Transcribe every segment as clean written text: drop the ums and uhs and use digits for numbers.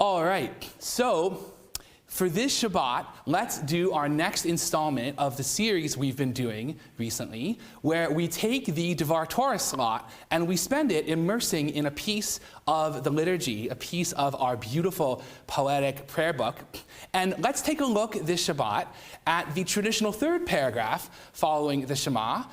All right, so for this Shabbat, let's do our next installment of the series we've been doing recently, where we take the Devar Torah slot and we spend it immersing in a piece of the liturgy, a piece of our beautiful poetic prayer book. And let's take a look this Shabbat at the traditional third paragraph following the Shema,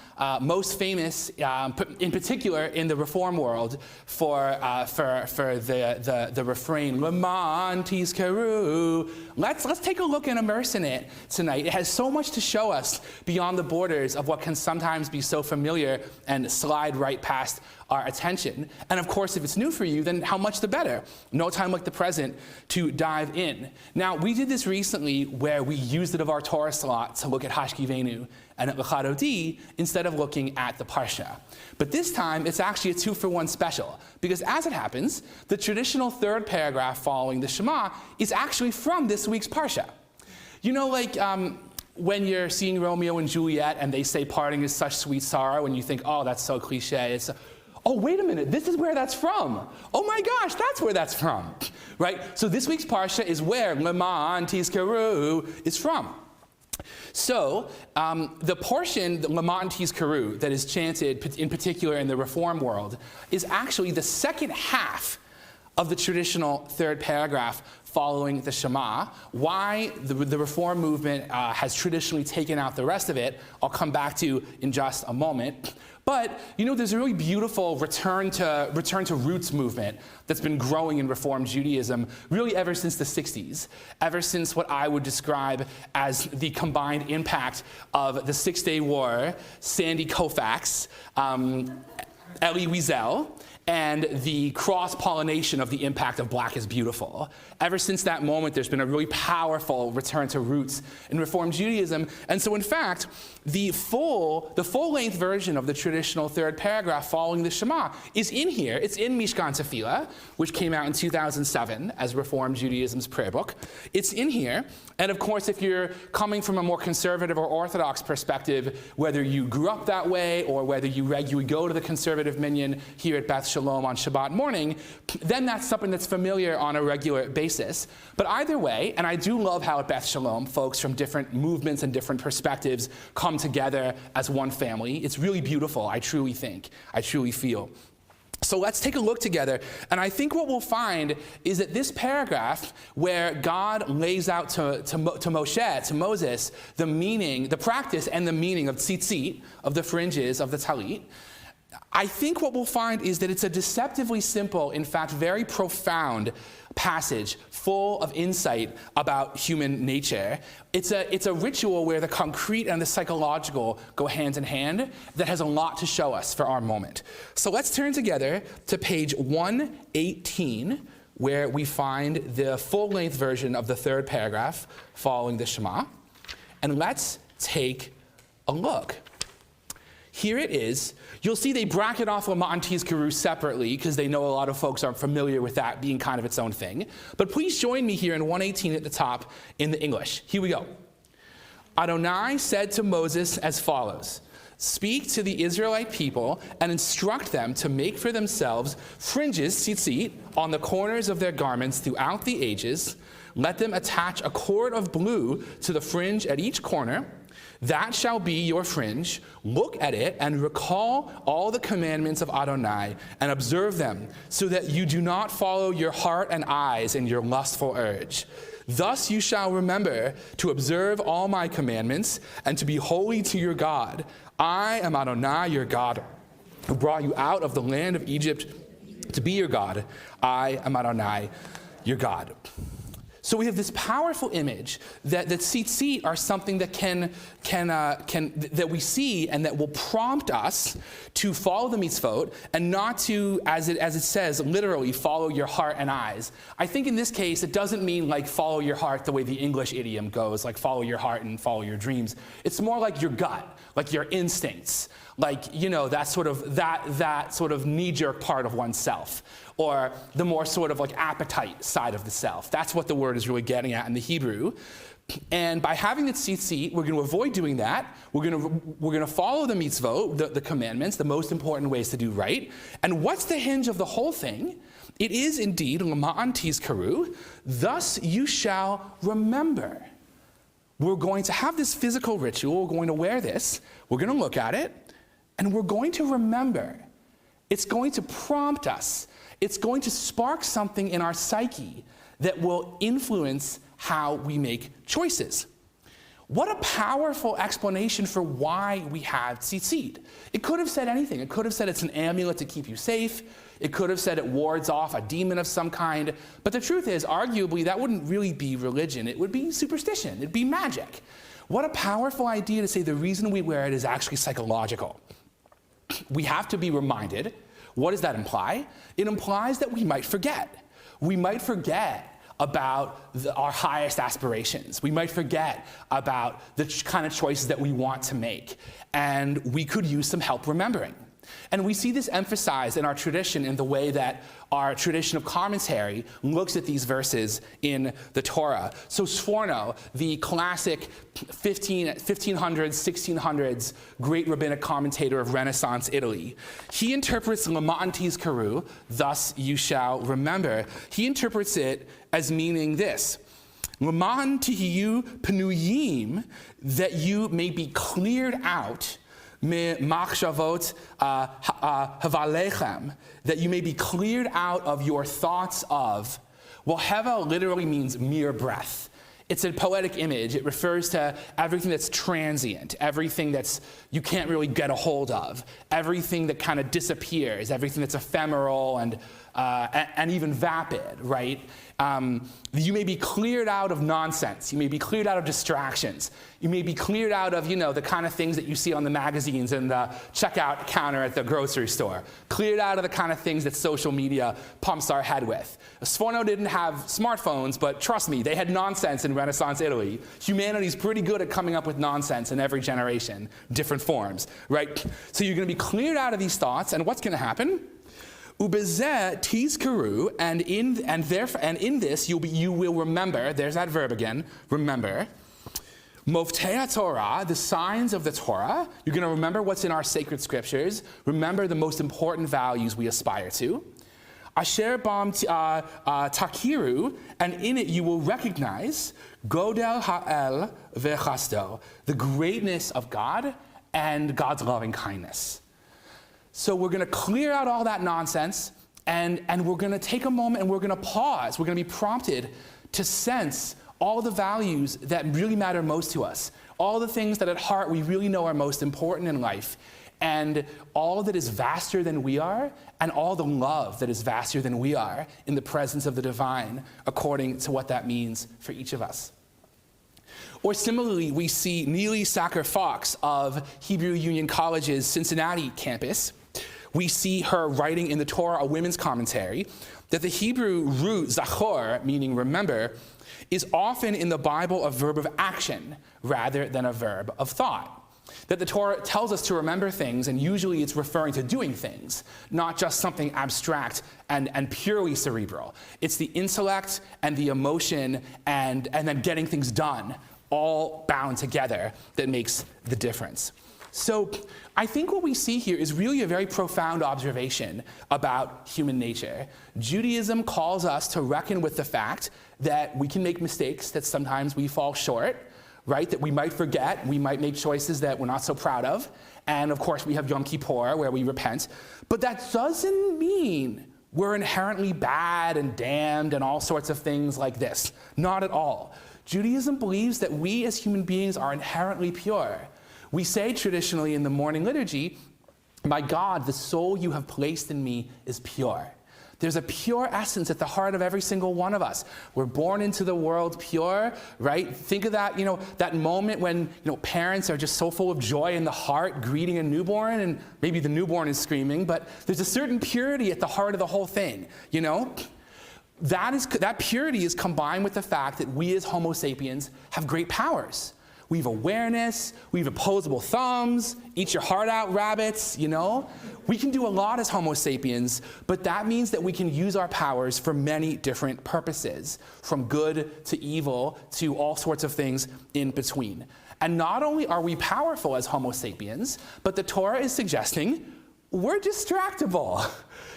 most famous in particular in the Reform world for the refrain, Leman Tizkeru. Let's take a look and immerse in it tonight. It has so much to show us beyond the borders of what can sometimes be so familiar and slide right past our attention. And of course, if it's new for you, then how much the better. No time like the present to dive in. Now, we did this recently where we used it of our Torah slot to look at Hashkivenu and at L'chadodi instead of looking at the Parsha. But this time, it's actually a 2-for-1 special, because as it happens, the traditional third paragraph following the Shema is actually from this week's Parsha. You know, like, when you're seeing Romeo and Juliet and they say parting is such sweet sorrow, and you think, oh, that's so cliche. It's, oh, wait a minute, this is where that's from. Oh my gosh, that's where that's from, right? So this week's Parsha is where Leman Tizkeru is from. So the portion, the Leman Tizkeru, that is chanted in particular in the Reform world is actually the second half of the traditional third paragraph following the Shema. Why the Reform movement has traditionally taken out the rest of it, I'll come back to in just a moment. But, you know, there's a really beautiful return to roots movement that's been growing in Reform Judaism really ever since the 60s, ever since what I would describe as the combined impact of the Six-Day War, Sandy Koufax, Elie Wiesel, and the cross-pollination of the impact of Black is Beautiful. Ever since that moment, there's been a really powerful return to roots in Reform Judaism. And so, in fact, the full-length version of the traditional third paragraph following the Shema is in here. It's in Mishkan Tefillah, which came out in 2007 as Reform Judaism's prayer book. It's in here. And of course, if you're coming from a more conservative or Orthodox perspective, whether you grew up that way or whether you regularly go to the conservative minyan here at Beth Shalom on Shabbat morning, then that's something that's familiar on a regular basis. But either way, and I do love how at Beth Shalom, folks from different movements and different perspectives come together as one family. It's really beautiful, I truly think, I truly feel. So let's take a look together, and I think what we'll find is that this paragraph where God lays out to Moshe, to Moses, the meaning, the practice and the meaning of tzitzit, of the fringes of the talit, I think what we'll find is that it's a deceptively simple, in fact, very profound passage full of insight about human nature. It's a ritual where the concrete and the psychological go hand in hand that has a lot to show us for our moment. So let's turn together to page 118, where we find the full-length version of the third paragraph following the Shema. And let's take a look. Here it is. You'll see they bracket off Leman Tizkeru separately because they know a lot of folks aren't familiar with that being kind of its own thing. But please join me here in 118 at the top in the English. Here we go. Adonai said to Moses as follows, "Speak to the Israelite people and instruct them to make for themselves fringes, tzitzit, on the corners of their garments throughout the ages. Let them attach a cord of blue to the fringe at each corner. That shall be your fringe. Look at it and recall all the commandments of Adonai and observe them, so that you do not follow your heart and eyes in your lustful urge. Thus you shall remember to observe all my commandments and to be holy to your God. I am Adonai, your God, who brought you out of the land of Egypt to be your God. I am Adonai, your God." So we have this powerful image that tzitzit are something that that we see and that will prompt us to follow the mitzvot and not to, as it says, literally follow your heart and eyes. I think in this case it doesn't mean like follow your heart the way the English idiom goes, like follow your heart and follow your dreams. It's more like your gut, like your instincts, like, you know, that sort of knee-jerk part of oneself, or the more sort of like appetite side of the self. That's what the word is really getting at in the Hebrew. And by having the tzitzit, we're going to avoid doing that. We're going to follow the mitzvot, the commandments, the most important ways to do right. And what's the hinge of the whole thing It is indeed lama'an tizkaru, thus you shall remember. We're going to have this physical ritual. We're going to wear this. We're going to look at it, and we're going to remember. It's going to prompt us. It's going to spark something in our psyche that will influence how we make choices. What a powerful explanation for why we have tzitzit. It could have said anything. It could have said it's an amulet to keep you safe. It could have said it wards off a demon of some kind. But the truth is, arguably, that wouldn't really be religion. It would be superstition. It'd be magic. What a powerful idea to say the reason we wear it is actually psychological. We have to be reminded. What does that imply? It implies that we might forget. We might forget about our highest aspirations. We might forget about the kind of choices that we want to make. And we could use some help remembering. And we see this emphasized in our tradition in the way that our tradition of commentary looks at these verses in the Torah. So Sforno, the classic 1500s, 1600s great rabbinic commentator of Renaissance Italy, he interprets lama'an tizkaru, thus you shall remember. He interprets it as meaning this: lama'an tihiyu penuyim, that you may be cleared out, machshavot havalechem, that you may be cleared out of your thoughts of. Well, heva literally means mere breath. It's a poetic image. It refers to everything that's transient, everything that's you can't really get a hold of, everything that kind of disappears, everything that's ephemeral and even vapid, right? You may be cleared out of nonsense. You may be cleared out of distractions. You may be cleared out of, the kind of things that you see on the magazines and the checkout counter at the grocery store. Cleared out of the kind of things that social media pumps our head with. Sforno didn't have smartphones, but trust me, they had nonsense in Renaissance Italy. Humanity's pretty good at coming up with nonsense in every generation, different forms, right? So you're going to be cleared out of these thoughts, and what's going to happen? Ubezeh tizkaru, and in this you will remember. There's that verb again. Remember. Moftei Torah, the signs of the Torah. You're going to remember what's in our sacred scriptures. Remember the most important values we aspire to. Asher bam takiru, and in it you will recognize Godel ha'el vechasto, the greatness of God and God's loving kindness. So we're going to clear out all that nonsense, and we're going to take a moment and we're going to pause. We're going to be prompted to sense all the values that really matter most to us, all the things that at heart we really know are most important in life, and all that is vaster than we are, and all the love that is vaster than we are in the presence of the divine, according to what that means for each of us. Or similarly, we see Neely Sacker Fox of Hebrew Union College's Cincinnati campus. We see her writing in the Torah, a women's commentary, that the Hebrew root zachor, meaning remember, is often in the Bible a verb of action rather than a verb of thought. That the Torah tells us to remember things, and usually it's referring to doing things, not just something abstract and purely cerebral. It's the intellect and the emotion and then getting things done, all bound together, that makes the difference. So I think what we see here is really a very profound observation about human nature. Judaism calls us to reckon with the fact that we can make mistakes, that sometimes we fall short, right? That we might forget, we might make choices that we're not so proud of. And of course we have Yom Kippur where we repent. But that doesn't mean we're inherently bad and damned and all sorts of things like this. Not at all. Judaism believes that we as human beings are inherently pure. We say traditionally in the morning liturgy, "My God, the soul you have placed in me is pure." There's a pure essence at the heart of every single one of us. We're born into the world pure, right? Think of that, that moment when, parents are just so full of joy in the heart greeting a newborn, and maybe the newborn is screaming, but there's a certain purity at the heart of the whole thing, That purity is combined with the fact that we as Homo sapiens have great powers. We have awareness, we have opposable thumbs, eat your heart out, rabbits, We can do a lot as Homo sapiens, but that means that we can use our powers for many different purposes, from good to evil to all sorts of things in between. And not only are we powerful as Homo sapiens, but the Torah is suggesting we're distractible.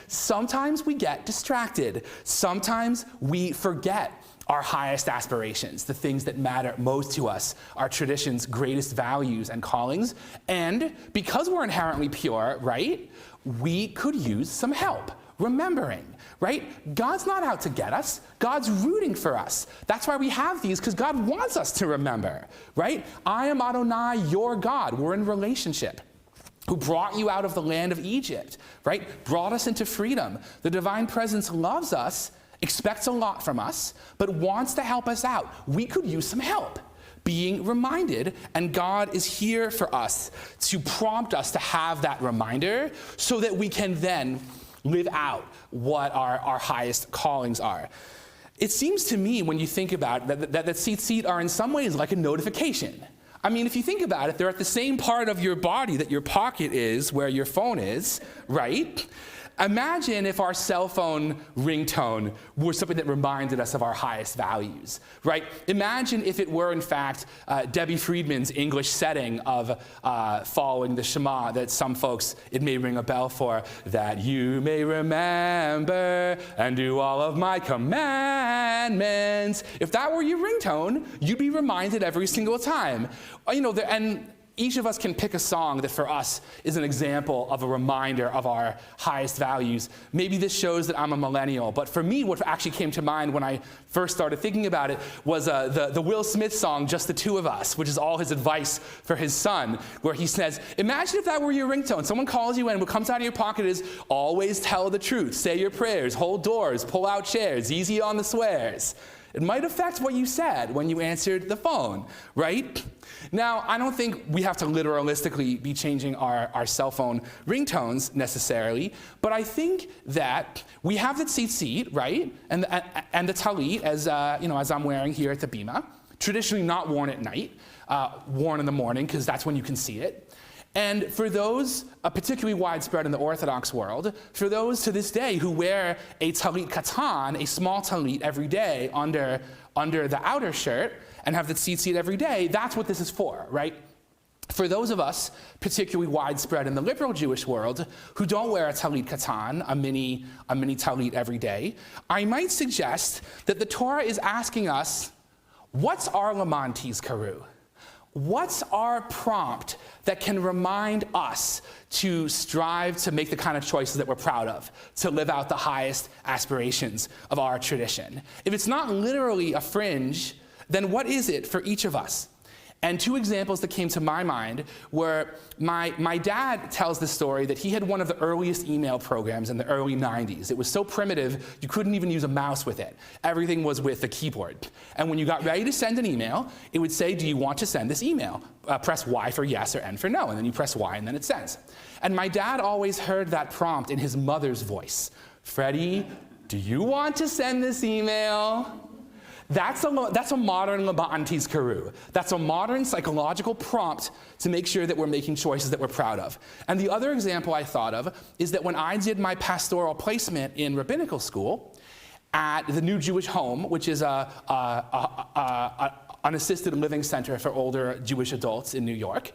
Sometimes we get distracted. Sometimes we forget our highest aspirations, the things that matter most to us, our tradition's greatest values and callings. And because we're inherently pure, right, we could use some help remembering, right? God's not out to get us. God's rooting for us. That's why we have these, because God wants us to remember, right? I am Adonai, your God. We're in relationship. Who brought you out of the land of Egypt, right? Brought us into freedom. The divine presence loves us, expects a lot from us, but wants to help us out. We could use some help being reminded, and God is here for us to prompt us to have that reminder so that we can then live out what our highest callings are. It seems to me, when you think about it, that tzitzit are in some ways like a notification. I mean, if you think about it, they're at the same part of your body that your pocket is, where your phone is, right? Imagine if our cell phone ringtone were something that reminded us of our highest values, right? Imagine if it were, in fact, Debbie Friedman's English setting of following the Shema that some folks, it may ring a bell for, that you may remember and do all of my commandments. If that were your ringtone, you'd be reminded every single time. You know, and each of us can pick a song that for us is an example of a reminder of our highest values. Maybe this shows that I'm a millennial, but for me, what actually came to mind when I first started thinking about it was the Will Smith song, Just the Two of Us, which is all his advice for his son, where he says, imagine if that were your ringtone. Someone calls you in, what comes out of your pocket is, always tell the truth, say your prayers, hold doors, pull out chairs, easy on the swears. It might affect what you said when you answered the phone, right? Now, I don't think we have to literalistically be changing our cell phone ringtones necessarily, but I think that we have the tzitzit, right? And the talit, as I'm wearing here at the Bima, traditionally not worn at night, worn in the morning, because that's when you can see it. And for those, particularly widespread in the Orthodox world, for those to this day who wear a talit katan, a small talit every day under the outer shirt, and have the tzitzit every day, that's what this is for, right? For those of us, particularly widespread in the liberal Jewish world, who don't wear a talit katan, a mini talit every day, I might suggest that the Torah is asking us, what's our Laman Tizkaru? What's our prompt that can remind us to strive to make the kind of choices that we're proud of, to live out the highest aspirations of our tradition? If it's not literally a fringe, then what is it for each of us? And two examples that came to my mind were my dad tells the story that he had one of the earliest email programs in the early 90s. It was so primitive, you couldn't even use a mouse with it. Everything was with the keyboard. And when you got ready to send an email, it would say, do you want to send this email? Press Y for yes or N for no, and then you press Y and then it sends. And my dad always heard that prompt in his mother's voice. Freddie, do you want to send this email? That's a modern Laman Tizkaru. That's a modern psychological prompt to make sure that we're making choices that we're proud of. And the other example I thought of is that when I did my pastoral placement in rabbinical school at the New Jewish Home, which is an assisted living center for older Jewish adults in New York,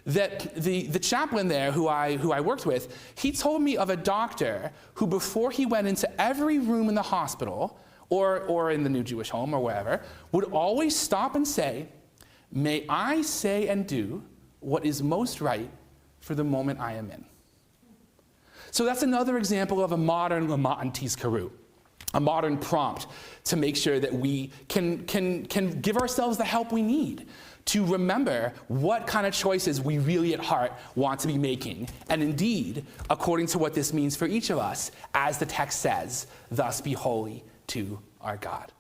that the chaplain there who I worked with, he told me of a doctor who, before he went into every room in the hospital, or in the New Jewish Home or wherever, would always stop and say, may I say and do what is most right for the moment I am in. So that's another example of a modern Laman Tizkaru, a modern prompt to make sure that we can give ourselves the help we need to remember what kind of choices we really at heart want to be making. And indeed, according to what this means for each of us, as the text says, thus be holy to our God.